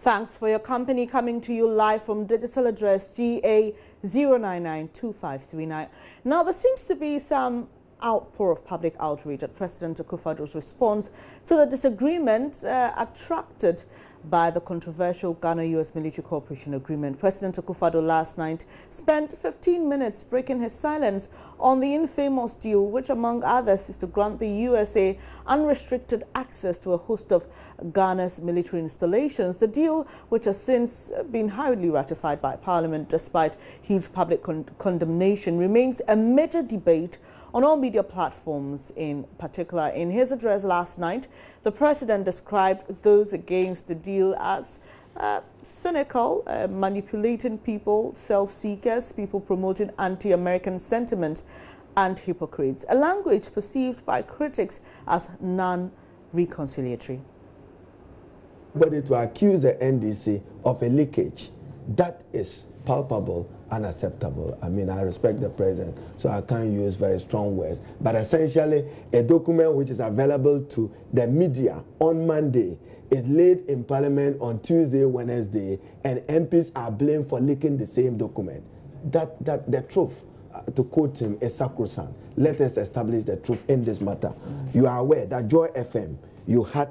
Thanks for your company, coming to you live from digital address GA0992539. Now, there seems to be some outpour of public outrage at President Akufo-Addo's response to the disagreement attracted by the controversial Ghana-US military cooperation agreement. President Akufo-Addo last night spent 15 minutes breaking his silence on the infamous deal, which among others is to grant the USA unrestricted access to a host of Ghana's military installations. The deal, which has since been hurriedly ratified by Parliament despite huge public condemnation, remains a major debate on all media platforms. In particular, in his address last night, the president described those against the deal as cynical, manipulating people, self-seekers, people promoting anti-American sentiments, and hypocrites, a language perceived by critics as non-reconciliatory. But to accuse the NDC of a leakage, that is palpable, unacceptable. I mean, I respect the president, so I can't use very strong words. But essentially, a document which is available to the media on Monday is laid in Parliament on Tuesday, Wednesday, and MPs are blamed for leaking the same document. That the truth, to quote him, is sacrosanct. Let us establish the truth in this matter. You are aware that Joy FM, you had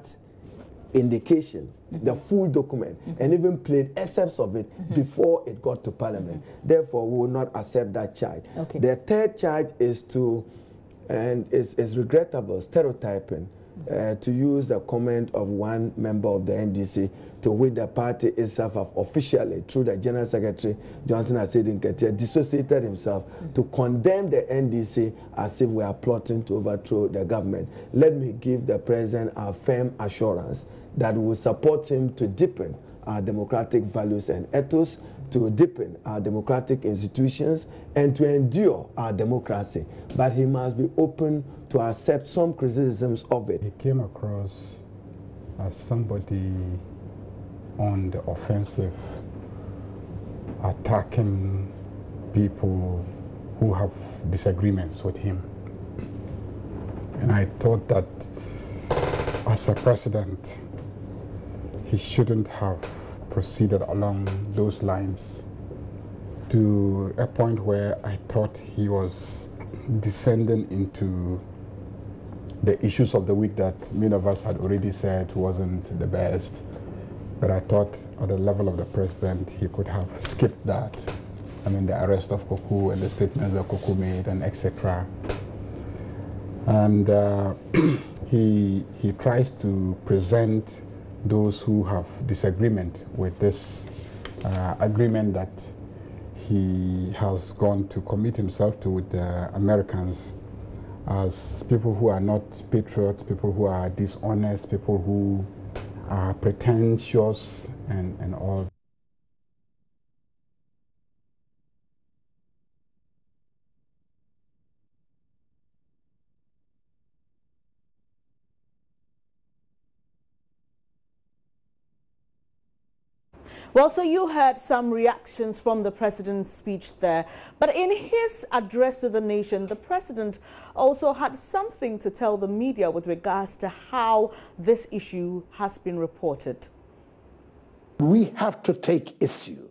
indication, the full document, and even played excerpts of it before it got to Parliament. Therefore, we will not accept that charge. Okay. The third charge is to, and is regrettable, stereotyping, to use the comment of one member of the NDC, to which the party itself have officially, through the General Secretary, Johnson Asedi Nketia, dissociated himself to condemn the NDC as if we are plotting to overthrow the government. Let me give the president a firm assurance that we will support him to deepen our democratic values and ethos, to deepen our democratic institutions, and to endure our democracy. But he must be open to accept some criticisms of it. He came across as somebody on the offensive, attacking people who have disagreements with him. And I thought that as a president, he shouldn't have proceeded along those lines, to a point where I thought he was descending into the issues of the week that many of us had already said wasn't the best. But I thought at the level of the president, he could have skipped that. I mean, the arrest of Koku and the statements that Koku made, and etc. And he tries to present those who have disagreement with this agreement that he has gone to commit himself to with the Americans as people who are not patriots, people who are dishonest, people who are pretentious and all. Well, so you heard some reactions from the president's speech there. But in his address to the nation, the president also had something to tell the media with regards to how this issue has been reported. We have to take issue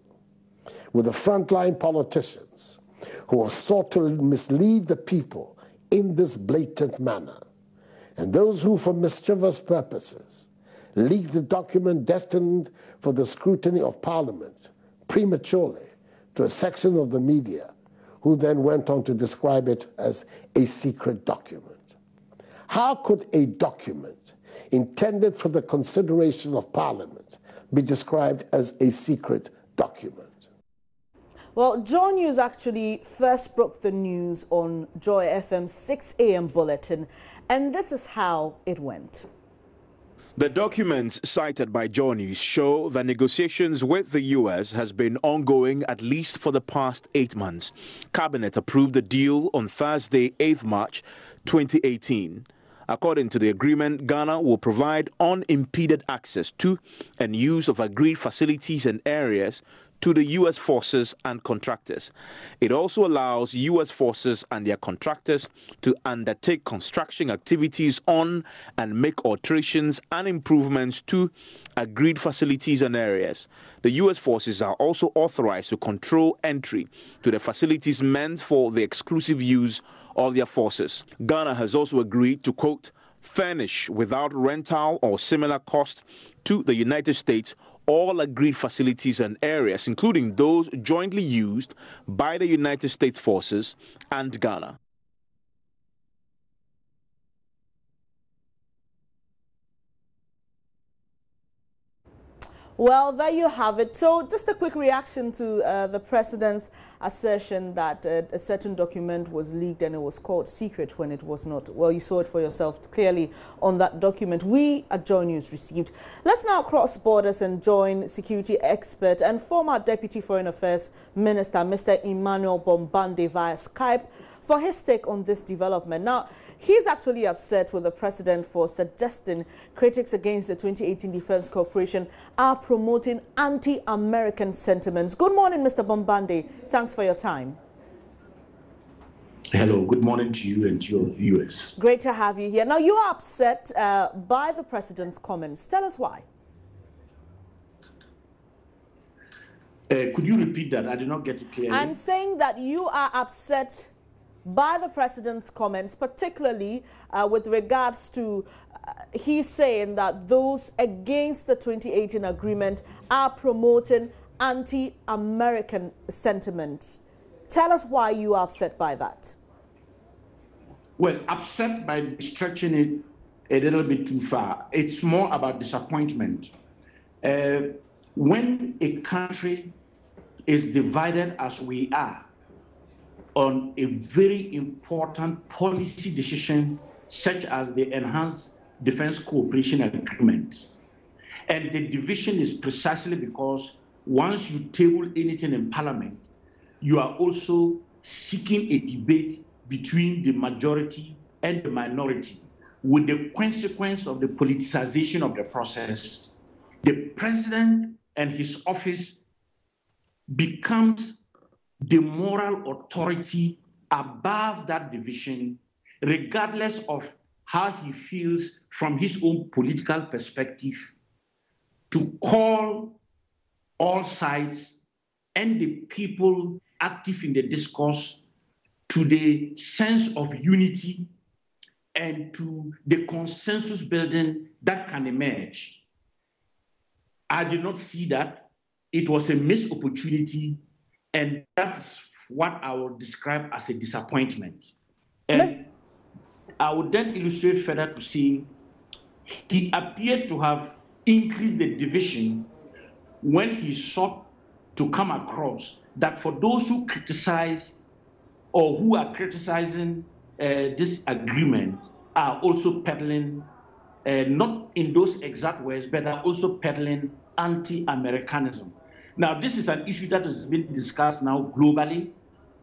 with the frontline politicians who have sought to mislead the people in this blatant manner, and those who, for mischievous purposes, leaked the document destined for the scrutiny of Parliament prematurely to a section of the media, who then went on to describe it as a secret document. How could a document intended for the consideration of Parliament be described as a secret document? Well, Joy News actually first broke the news on Joy FM's 6 a.m. bulletin, and this is how it went. The documents cited by Joy News show that negotiations with the U.S. has been ongoing at least for the past 8 months. Cabinet approved the deal on Thursday, 8th March 2018. According to the agreement, Ghana will provide unimpeded access to and use of agreed facilities and areas to the U.S. forces and contractors. It also allows U.S. forces and their contractors to undertake construction activities on and make alterations and improvements to agreed facilities and areas. The U.S. forces are also authorized to control entry to the facilities meant for the exclusive use of their forces. Ghana has also agreed to, quote, furnish without rental or similar cost to the United States all agreed facilities and areas, including those jointly used by the United States forces and Ghana. Well, there you have it. So just a quick reaction to the president's assertion that a certain document was leaked and it was called secret when it was not. Well, you saw it for yourself clearly on that document we at Joy News received. Let's now cross borders and join security expert and former Deputy Foreign Affairs Minister, Mr. Emmanuel Bombande, via Skype for his take on this development. Now, he's actually upset with the president for suggesting critics against the 2018 Defense Corporation are promoting anti-American sentiments. Good morning, Mr. Bombande. Thanks for your time. Hello, good morning to you and to your viewers. Great to have you here. Now, you are upset by the president's comments. Tell us why. Could you repeat that? I did not get it clearly. I'm saying that you are upset by the president's comments, particularly with regards to he's saying that those against the 2018 agreement are promoting anti-American sentiments. Tell us why you are upset by that. Well, upset by stretching it a little bit too far. It's more about disappointment. When a country is divided as we are on a very important policy decision such as the Enhanced Defense Cooperation Agreement. And the division is precisely because once you table anything in Parliament, you are also seeking a debate between the majority and the minority, with the consequence of the politicization of the process. The president and his office becomes the moral authority above that division, regardless of how he feels from his own political perspective, to call all sides and the people active in the discourse to the sense of unity and to the consensus building that can emerge. I did not see that. It was a missed opportunity, and that's what I would describe as a disappointment. And I would then illustrate further to say he appeared to have increased the division when he sought to come across that for those who criticize or who are criticizing this agreement are also peddling, not in those exact words, but are also peddling anti-Americanism. Now, this is an issue that has been discussed now globally,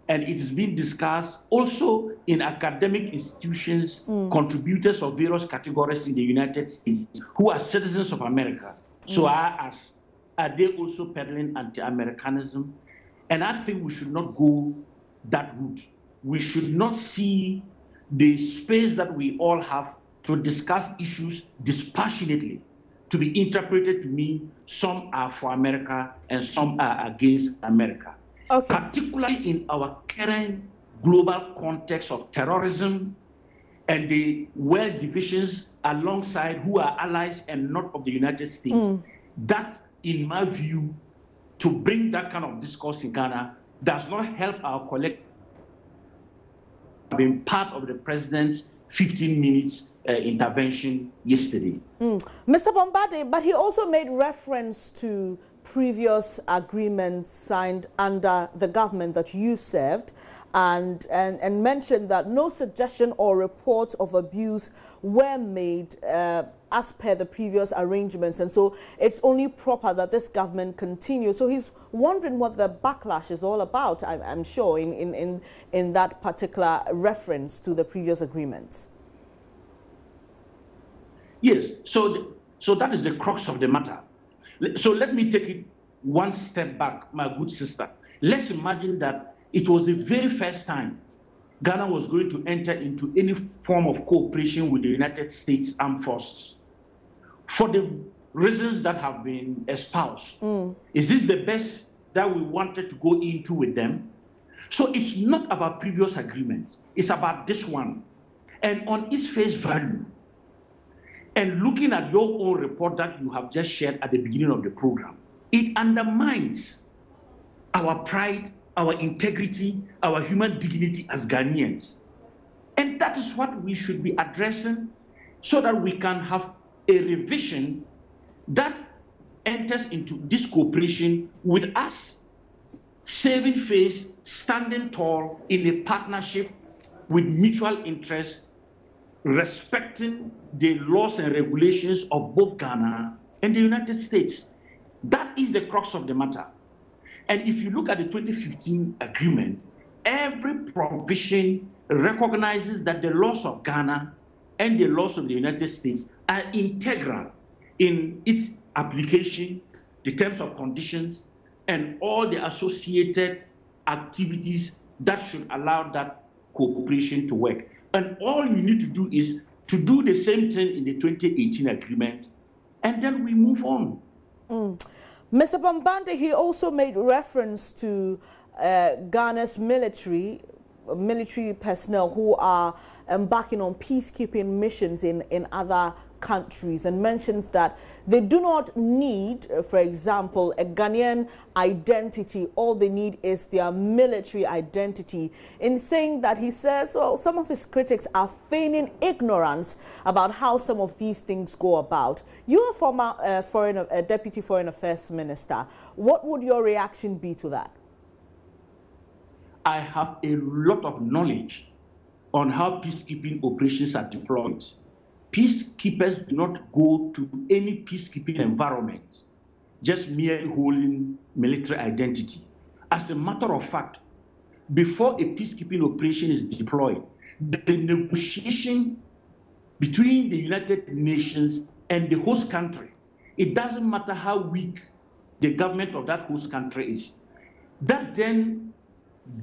and it is being discussed also in academic institutions, contributors of various categories in the United States who are citizens of America. So are they also peddling anti-Americanism? And I think we should not go that route. We should not see the space that we all have to discuss issues dispassionately to be interpreted to mean some are for America and some are against America. Okay. Particularly in our current global context of terrorism and the world divisions alongside who are allies and not of the United States. That, in my view, to bring that kind of discourse in Ghana does not help our collective being part of the president's 15 minutes intervention yesterday. Mr. Bombade, but he also made reference to previous agreements signed under the government that you served and mentioned that no suggestion or reports of abuse were made as per the previous arrangements, and so it's only proper that this government continues. So he's wondering what the backlash is all about, I'm sure, in that particular reference to the previous agreements. Yes, so that is the crux of the matter. So let me take it one step back, my good sister. Let's imagine that it was the very first time Ghana was going to enter into any form of cooperation with the United States Armed Forces. For the reasons that have been espoused, is this the best that we wanted to go into with them? So it's not about previous agreements, it's about this one. And on its face value, and looking at your own report that you have just shared at the beginning of the program, it undermines our pride, our integrity, our human dignity as Ghanaians. And that is what we should be addressing so that we can have a revision that enters into this cooperation with us saving face, standing tall in a partnership with mutual interest, respecting the laws and regulations of both Ghana and the United States. That is the crux of the matter. And if you look at the 2015 agreement, every provision recognizes that the laws of Ghana and the laws of the United States are integral in its application, the terms of conditions, and all the associated activities that should allow that cooperation to work. And all you need to do is to do the same thing in the 2018 agreement, and then we move on. Mr. Bambande, he also made reference to Ghana's military personnel who are embarking on peacekeeping missions in other countries, and mentions that they do not need, for example, a Ghanaian identity. All they need is their military identity. In saying that, he says, well, some of his critics are feigning ignorance about how some of these things go about. You're a former Deputy Foreign Affairs Minister. What would your reaction be to that? I have a lot of knowledge on how peacekeeping operations are deployed. Peacekeepers do not go to any peacekeeping environment just merely holding military identity. As a matter of fact, before a peacekeeping operation is deployed, the negotiation between the United Nations and the host country, it doesn't matter how weak the government of that host country is, that then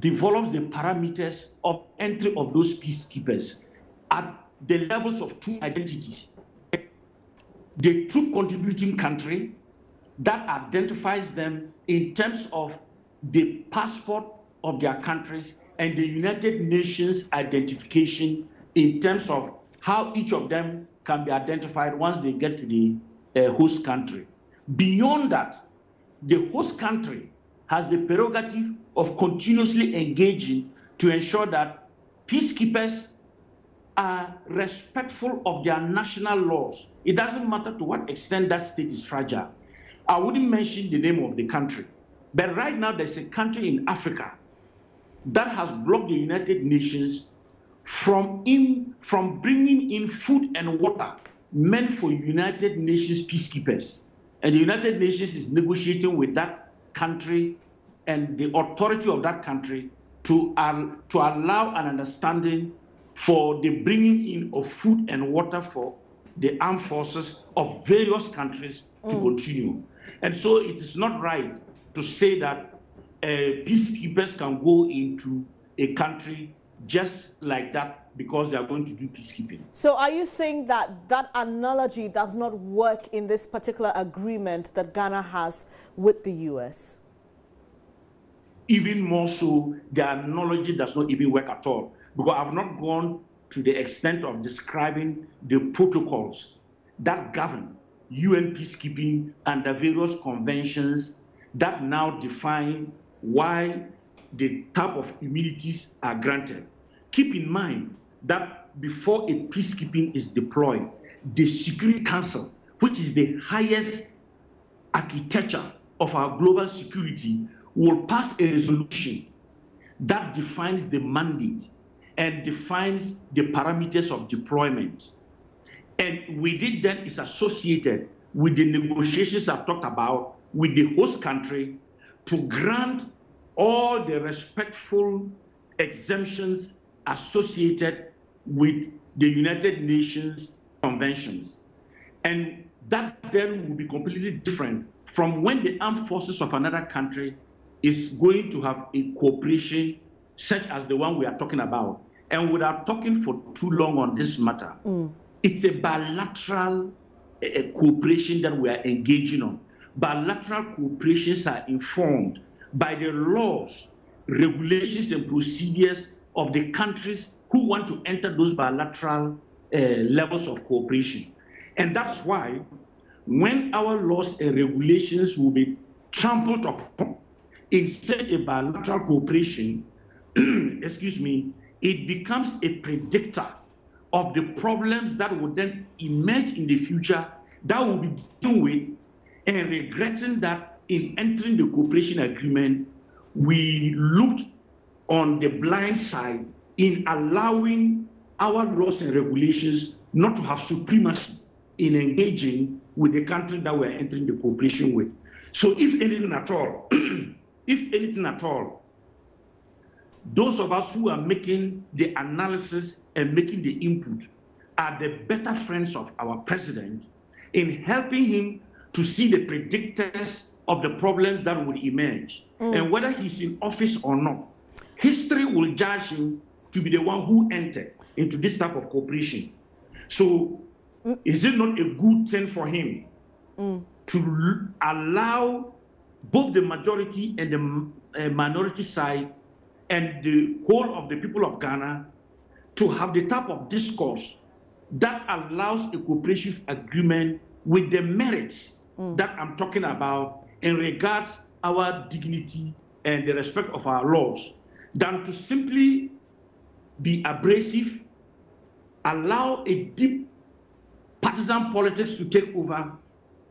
develops the parameters of entry of those peacekeepers at the levels of two identities. The troop contributing country that identifies them in terms of the passport of their countries, and the United Nations identification in terms of how each of them can be identified once they get to the host country. Beyond that, the host country has the prerogative of continuously engaging to ensure that peacekeepers are respectful of their national laws. It doesn't matter to what extent that state is fragile. I wouldn't mention the name of the country, but right now there's a country in Africa that has blocked the United Nations from bringing in food and water meant for United Nations peacekeepers. And the United Nations is negotiating with that country and the authority of that country to allow an understanding for the bringing in of food and water for the armed forces of various countries to continue. And so it is not right to say that peacekeepers can go into a country just like that because they are going to do peacekeeping. So are you saying that that analogy does not work in this particular agreement that Ghana has with the U.S.? Even more so, the analogy does not even work at all, because I've not gone to the extent of describing the protocols that govern UN peacekeeping and the various conventions that now define why the type of immunities are granted. Keep in mind that before a peacekeeping is deployed, the Security Council, which is the highest architecture of our global security, will pass a resolution that defines the mandate and defines the parameters of deployment. And with it then is associated with the negotiations I've talked about with the host country to grant all the respectful exemptions associated with the United Nations conventions. And that then will be completely different from when the armed forces of another country is going to have a cooperation such as the one we are talking about. And without talking for too long on this matter, it's a bilateral cooperation that we are engaging on. Bilateral cooperations are informed by the laws, regulations, and procedures of the countries who want to enter those bilateral levels of cooperation. And that's why when our laws and regulations will be trampled upon in such a bilateral cooperation, excuse me, it becomes a predictor of the problems that will then emerge in the future that will be dealing with, and regretting that in entering the cooperation agreement, we looked on the blind side in allowing our laws and regulations not to have supremacy in engaging with the country that we're entering the cooperation with. So if anything at all, if anything at all, those of us who are making the analysis and making the input are the better friends of our president in helping him to see the predictors of the problems that would emerge. And whether he's in office or not, history will judge him to be the one who entered into this type of cooperation. So is it not a good thing for him to allow both the majority and the minority side and the whole of the people of Ghana to have the type of discourse that allows a cooperation agreement with the merits that I'm talking about in regards our dignity and the respect of our laws, than to simply be abrasive, allow a deep partisan politics to take over,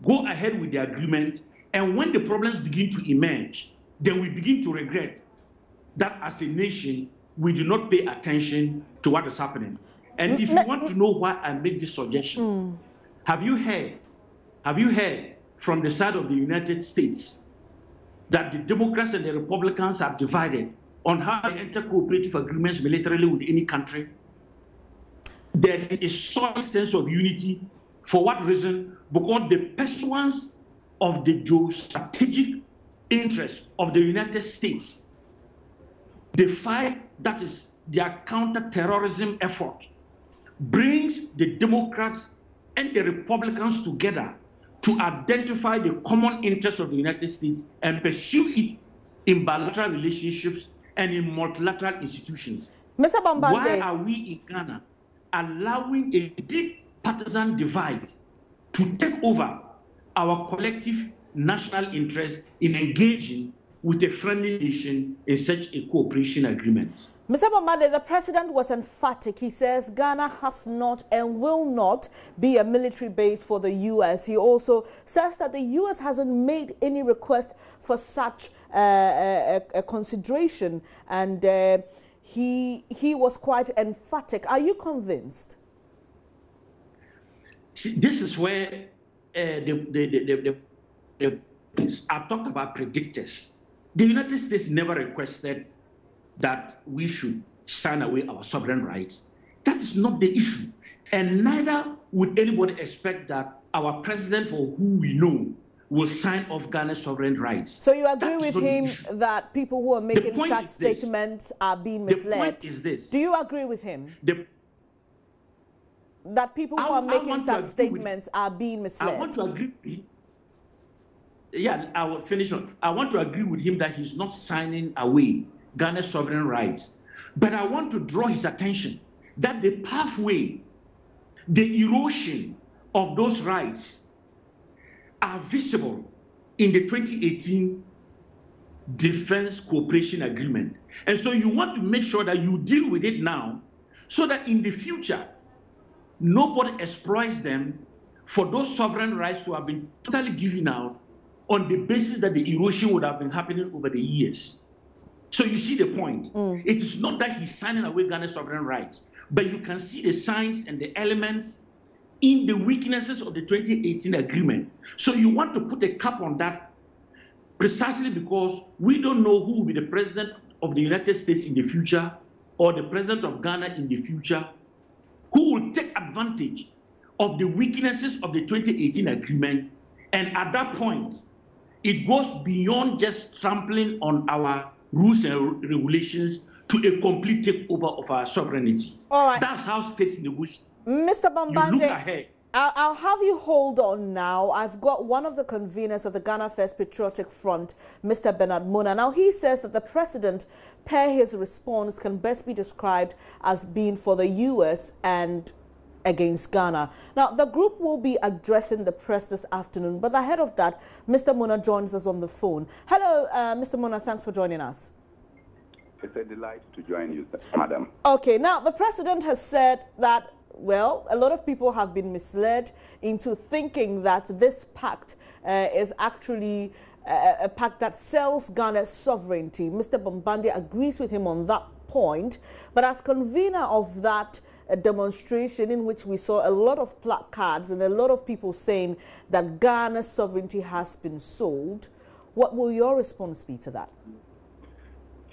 go ahead with the agreement, and when the problems begin to emerge, then we begin to regret that as a nation, we do not pay attention to what is happening. And if you want to know why I make this suggestion, have you heard from the side of the United States that the Democrats and the Republicans are divided on how they enter cooperative agreements militarily with any country? There is a solid sense of unity. For what reason? Because the pursuance of the geostrategic interest of the United States, the fight that is their counter-terrorism effort, brings the Democrats and the Republicans together to identify the common interests of the United States and pursue it in bilateral relationships and in multilateral institutions. Mr. Bombande, why are we in Ghana allowing a deep partisan divide to take over our collective national interest in engaging with a friendly nation in such a cooperation agreement? Mr. Bombande, the president was emphatic. He says Ghana has not and will not be a military base for the U.S. He also says that the U.S. hasn't made any request for such a consideration, and he was quite emphatic. Are you convinced? See, this is where I've talked about predictors. The United States never requested that we should sign away our sovereign rights. That is not the issue. And neither would anybody expect that our president, for who we know, will sign off Ghana's sovereign rights. So you agree with him that people who are making such statements are being misled? The point is this. Do you agree with him? That people who are making such statements are being misled? I want to agree. Yeah, I will finish on. I want to agree with him that he's not signing away Ghana's sovereign rights. But I want to draw his attention that the pathway, the erosion of those rights are visible in the 2018 Defense Cooperation Agreement. And so you want to make sure that you deal with it now so that in the future, nobody exploits them for those sovereign rights to have been totally given out on the basis that the erosion would have been happening over the years. So you see the point. It is not that he's signing away Ghana's sovereign rights, but you can see the signs and the elements in the weaknesses of the 2018 agreement. So you want to put a cap on that precisely because we don't know who will be the president of the United States in the future or the president of Ghana in the future, who will take advantage of the weaknesses of the 2018 agreement. And at that point, It goes beyond just trampling on our rules and regulations to a complete takeover of our sovereignty. All right. That's how states negotiate. Mr. Bombande, you look ahead. I'll have you hold on now. I've got one of the conveners of the Ghana First Patriotic Front, Mr. Bernard Mona. Now, he says that the president, per his response, can best be described as being for the U.S. and against Ghana. Now, the group will be addressing the press this afternoon, but ahead of that, Mr. Mona joins us on the phone. Hello, Mr. Mona, thanks for joining us. It's a delight to join you, madam. Okay, now, the president has said that, well, a lot of people have been misled into thinking that this pact is actually a pact that sells Ghana's sovereignty. Mr. Bombande agrees with him on that point, but as convener of that demonstration in which we saw a lot of placards and a lot of people saying that Ghana's sovereignty has been sold, what will your response be to that?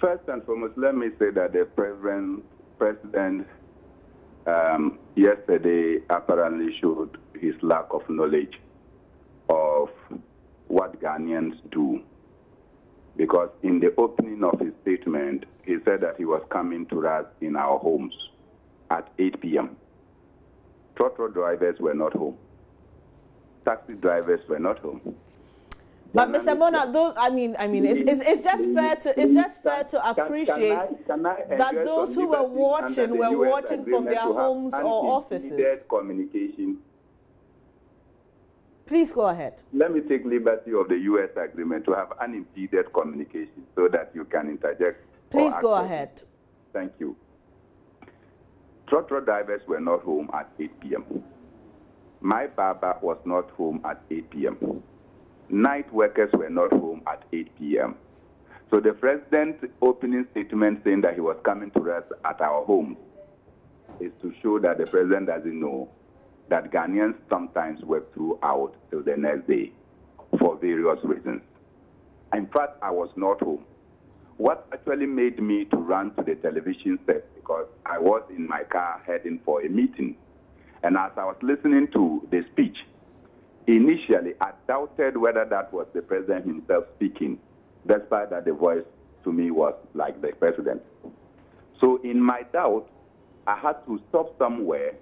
First and foremost, let me say that the president yesterday apparently showed his lack of knowledge of what Ghanaians do. Because in the opening of his statement, he said that he was coming to us in our homes at 8 p.m. Trotro drivers were not home. Taxi drivers were not home. But Mr. Mona, those, it's just fair to appreciate that those who were watching from their homes or offices. Communication. Please go ahead. Let me take liberty of the U.S. agreement to have unimpeded communication so that you can interject. Please go ahead. Thank you. Trotro drivers were not home at 8 p.m. My barber was not home at 8 p.m. Night workers were not home at 8 p.m. So the president's opening statement saying that he was coming to us at our homes is to show that the president doesn't know that Ghanaians sometimes work throughout till the next day for various reasons. In fact, I was not home. What actually made me to run to the television set, because I was in my car heading for a meeting. And as I was listening to the speech, initially I doubted whether that was the president himself speaking, despite that the voice to me was like the president. So in my doubt, I had to stop somewhere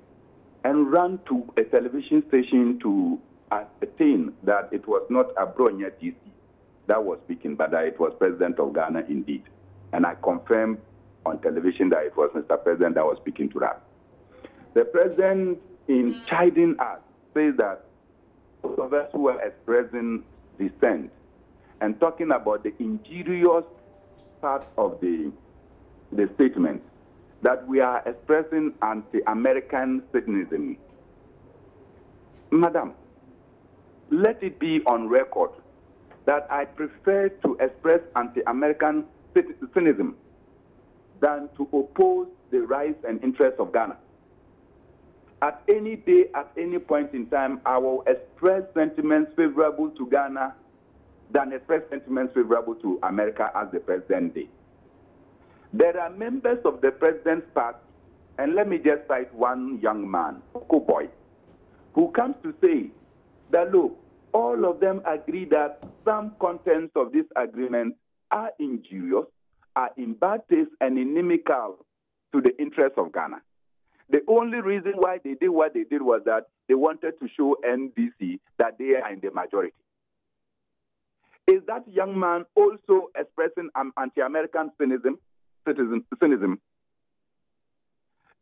and run to a television station to ascertain that it was not Abronya DC that was speaking, but that it was President of Ghana indeed. And I confirmed on television that it was Mr. President that was speaking to us. The president, in chiding us, says that those of us who are expressing dissent and talking about the injurious part of the statement, that we are expressing anti-American cynicism. Madam, let it be on record that I prefer to express anti-American cynicism than to oppose the rights and interests of Ghana. At any day, at any point in time, I will express sentiments favorable to Ghana than express sentiments favorable to America as the president did. There are members of the president's party, and let me just cite one young man, Boy, who comes to say that, look, all of them agree that some contents of this agreement are injurious, are in bad taste, and inimical to the interests of Ghana. The only reason why they did what they did was that they wanted to show NDC that they are in the majority. Is that young man also expressing anti-American cynicism?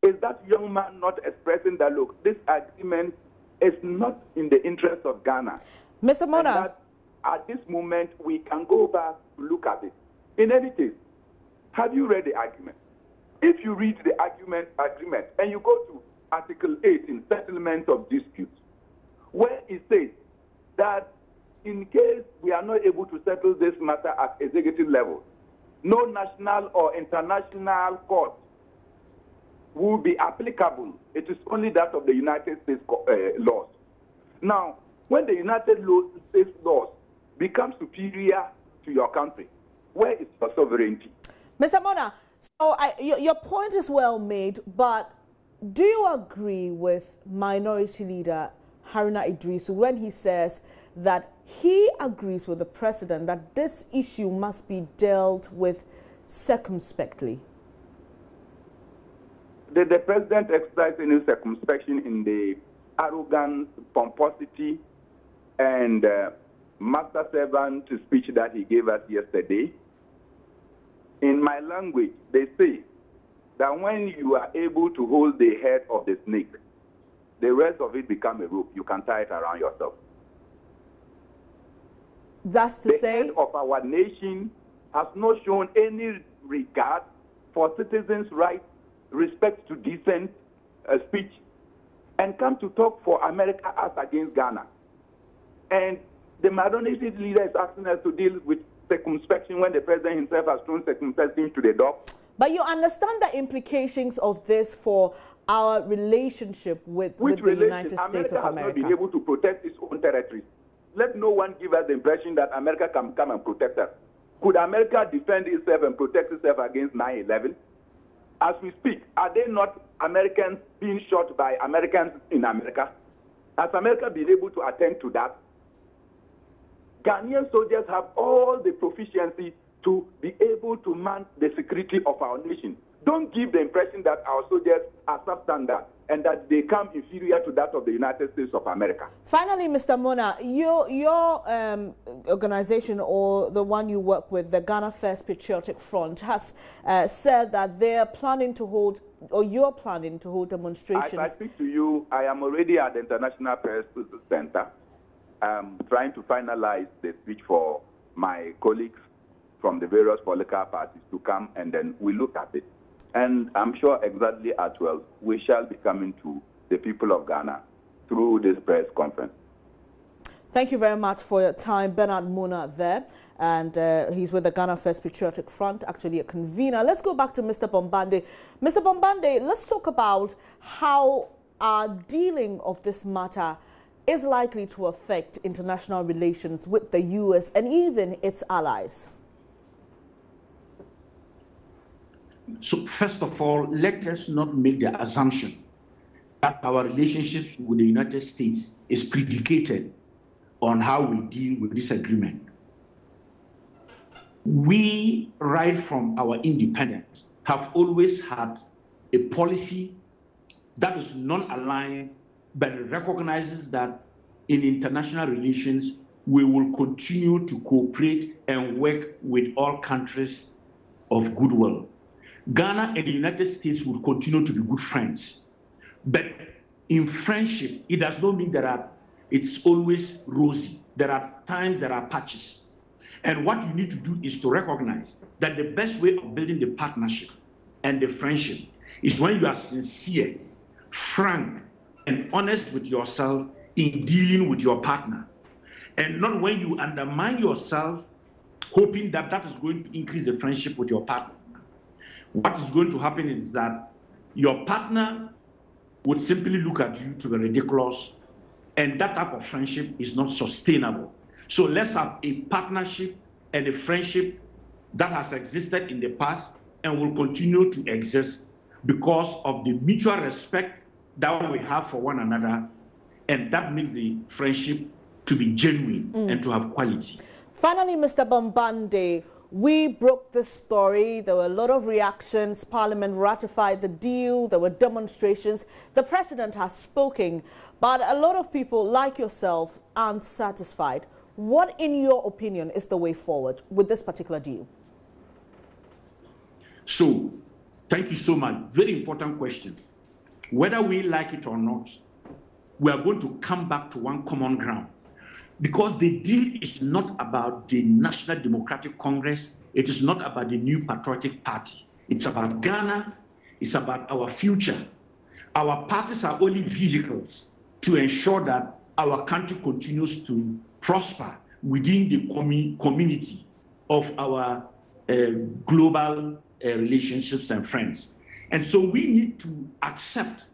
Is that young man not expressing that, look, this agreement is not in the interest of Ghana? Mr. Mona. And that at this moment, we can go back to look at it. In any case, have you read the argument? If you read the agreement, and you go to Article 8 in Settlement of Disputes, where it says that in case we are not able to settle this matter at executive level, no national or international court will be applicable. It is only that of the United States laws. Now, when the United States laws become superior to your country, where is your sovereignty? Mr. Mona, so your point is well made, but do you agree with Minority Leader Haruna Idrisu when he says that he agrees with the president that this issue must be dealt with circumspectly. Did the president exercise any circumspection in the arrogance, pomposity, and master servant speech that he gave us yesterday? In my language, they say that when you are able to hold the head of the snake, the rest of it becomes a rope. You can tie it around yourself. That's to say, the head of our nation has not shown any regard for citizens' rights, respect to decent speech, and come to talk for America as against Ghana. And the minority leader is asking us to deal with circumspection when the president himself has thrown circumspection to the dog. But you understand the implications of this for our relationship with the United States of America? America has not been able to protect its own territories. Let no one give us the impression that America can come and protect us. Could America defend itself and protect itself against 9/11? As we speak, are they not Americans being shot by Americans in America? Has America been able to attend to that? Ghanaian soldiers have all the proficiency to be able to man the security of our nation. Don't give the impression that our soldiers are substandard and that they come inferior to that of the United States of America. Finally, Mr. Mona, your organization, or the one you work with, the Ghana First Patriotic Front, has said that they're planning to hold, or you're planning to hold demonstrations. As I speak to you, I am already at the International Press Center, trying to finalize the speech for my colleagues from the various political parties to come, and then we look at it. And I'm sure exactly at 12, we shall be coming to the people of Ghana through this press conference. Thank you very much for your time, Bernard Mona there. And he's with the Ghana First Patriotic Front, actually a convener. Let's go back to Mr. Bombande. Mr. Bombande, let's talk about how our dealing of this matter is likely to affect international relations with the U.S. and even its allies. So first of all, let us not make the assumption that our relationships with the United States is predicated on how we deal with this agreement. We, right from our independence, have always had a policy that is non-aligned, but recognizes that in international relations, we will continue to cooperate and work with all countries of goodwill. Ghana and the United States will continue to be good friends. But in friendship, it does not mean that it's always rosy. There are times there are patches. And what you need to do is to recognize that the best way of building the partnership and the friendship is when you are sincere, frank, and honest with yourself in dealing with your partner. And not when you undermine yourself, hoping that that is going to increase the friendship with your partner. What is going to happen is that your partner would simply look at you to be ridiculous, and that type of friendship is not sustainable. So let's have a partnership and a friendship that has existed in the past and will continue to exist because of the mutual respect that we have for one another, and that makes the friendship to be genuine and to have quality. Finally, Mr. Bombande, we broke this story. There were a lot of reactions. Parliament ratified the deal. There were demonstrations. The president has spoken, but a lot of people like yourself aren't satisfied. What, in your opinion, is the way forward with this particular deal? So, thank you so much. Very important question. Whether we like it or not, we are going to come back to one common ground. Because the deal is not about the National Democratic Congress. It is not about the New Patriotic Party. It's about Ghana. It's about our future. Our parties are only vehicles to ensure that our country continues to prosper within the community of our global relationships and friends. And so we need to accept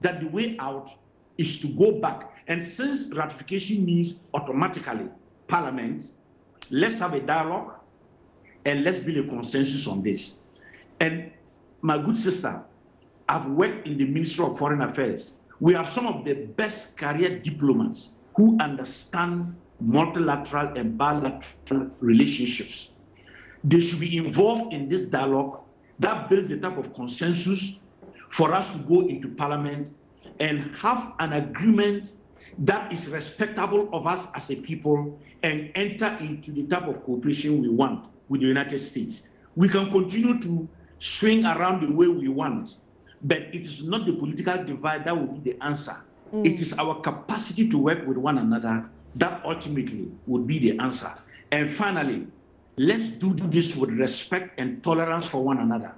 that the way out is to go back. And since ratification means automatically Parliament, let's have a dialogue and let's build a consensus on this. And my good sister, I've worked in the Ministry of Foreign Affairs. We have some of the best career diplomats who understand multilateral and bilateral relationships. They should be involved in this dialogue that builds the type of consensus for us to go into parliament and have an agreement that is respectable of us as a people and enter into the type of cooperation we want with the United States. We can continue to swing around the way we want, but it is not the political divide that will be the answer. It is our capacity to work with one another that ultimately would be the answer. And finally, let's do this with respect and tolerance for one another.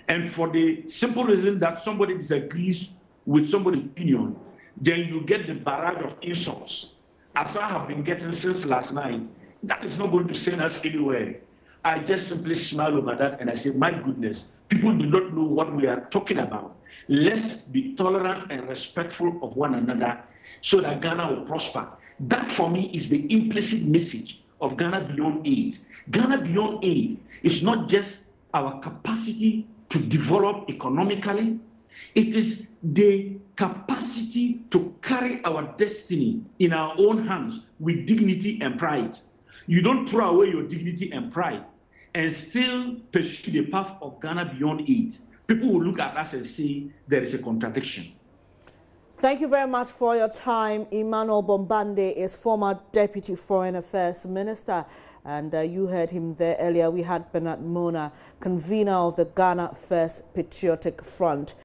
And for the simple reason that somebody disagrees with somebody's opinion, then you get the barrage of insults, as I have been getting since last night. That is not going to send us anywhere. I just simply smile over that and I say, my goodness, people do not know what we are talking about. Let's be tolerant and respectful of one another so that Ghana will prosper. That for me is the implicit message of Ghana Beyond Aid. Ghana Beyond Aid is not just our capacity to develop economically, it is the capacity to carry our destiny in our own hands with dignity and pride. You don't throw away your dignity and pride and still pursue the path of Ghana Beyond Aid. People will look at us and say there is a contradiction. Thank you very much for your time. Emmanuel Bombande is former Deputy Foreign Affairs Minister, and you heard him there earlier. We had Bernard Mona, convener of the Ghana First Patriotic Front.